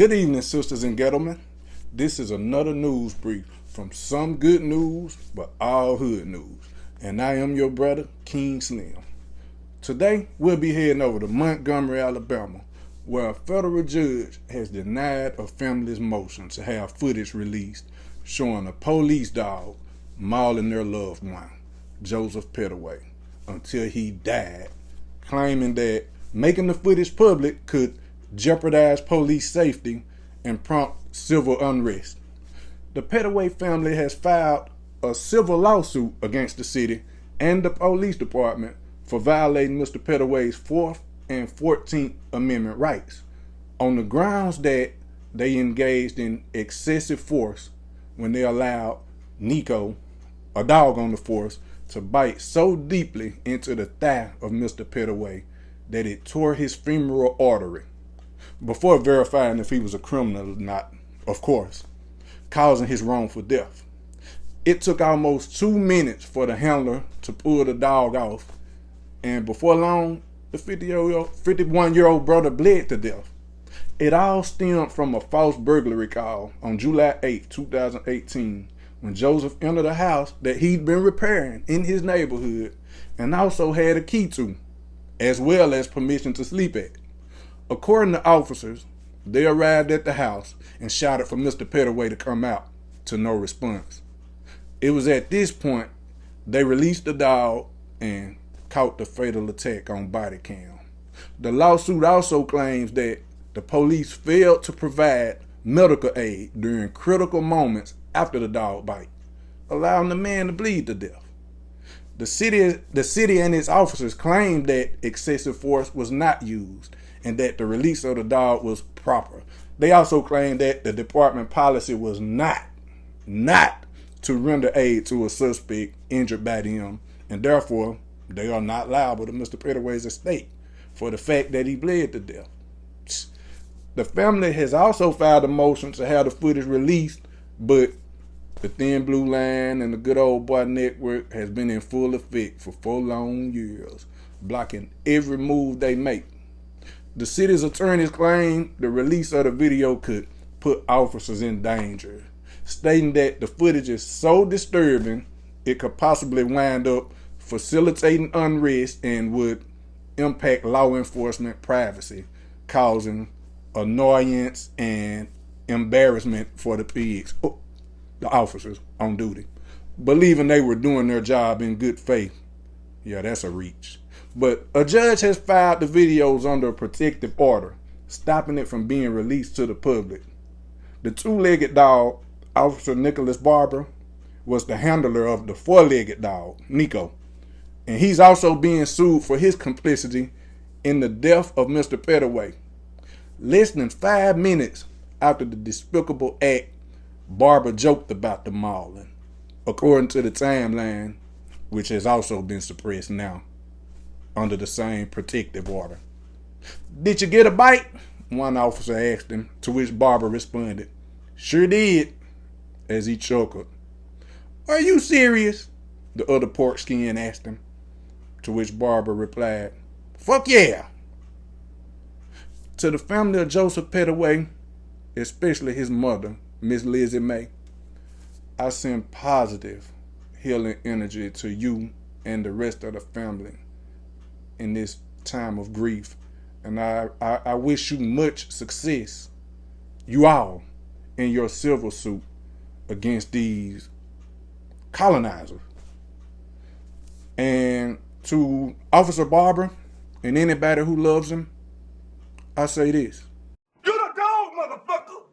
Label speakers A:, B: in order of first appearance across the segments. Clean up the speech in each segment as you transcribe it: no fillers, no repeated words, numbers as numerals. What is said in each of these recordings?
A: Good evening, sisters and gentlemen. This is another news brief from some good news, but all hood news. And I am your brother, King Slim. Today, we'll be heading over to Montgomery, Alabama, where a federal judge has denied a family's motion to have footage released showing a police dog mauling their loved one, Joseph Pettaway, until he died, claiming that making the footage public could jeopardize police safety and prompt civil unrest. The Pettaway family has filed a civil lawsuit against the city and the police department for violating Mr. Pettaway's 4th and 14th Amendment rights on the grounds that they engaged in excessive force when they allowed Nico, a dog on the force, to bite so deeply into the thigh of Mr. Pettaway that it tore his femoral artery, before verifying if he was a criminal or not, of course, causing his wrongful death. It took almost 2 minutes for the handler to pull the dog off, and before long, the 51-year-old brother bled to death. It all stemmed from a false burglary call on July 8, 2018, when Joseph entered a house that he'd been repairing in his neighborhood and also had a key to, as well as permission to sleep at. According to officers, they arrived at the house and shouted for Mr. Pettaway to come out, to no response. It was at this point they released the dog and caught the fatal attack on bodycam. The lawsuit also claims that the police failed to provide medical aid during critical moments after the dog bite, allowing the man to bleed to death. The city and its officers claimed that excessive force was not used and that the release of the dog was proper. They also claimed that the department policy was not to render aid to a suspect injured by them, and therefore they are not liable to Mr. Pettaway's estate for the fact that he bled to death. The family has also filed a motion to have the footage released, but the Thin Blue Line and the Good Old Boy Network has been in full effect for 4 long years, blocking every move they make. The city's attorneys claim the release of the video could put officers in danger, stating that the footage is so disturbing it could possibly wind up facilitating unrest and would impact law enforcement privacy, causing annoyance and embarrassment for the officers on duty, believing they were doing their job in good faith. Yeah, that's a reach. But a judge has filed the videos under a protective order, stopping it from being released to the public. The 2-legged dog, Officer Nicholas Barber, was the handler of the 4-legged dog, Nico, and he's also being sued for his complicity in the death of Mr. Pettaway. Less than 5 minutes after the despicable act, Barber joked about the mauling, according to the timeline, which has also been suppressed now under the same protective order. "Did you get a bite?" one officer asked him, to which Barber responded, "Sure did," as he chuckled. "Are you serious?" the other pork skin asked him, to which Barber replied, "Fuck yeah." To the family of Joseph Pettaway, especially his mother, Miss Lizzie Mae, I send positive healing energy to you and the rest of the family in this time of grief. And I wish you much success, you all, in your civil suit against these colonizers. And to Officer Barber and anybody who loves him, I say this. You the dog, motherfucker!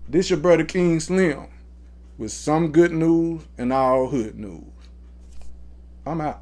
A: This your brother King Slim with some good news and all hood news. I'm out.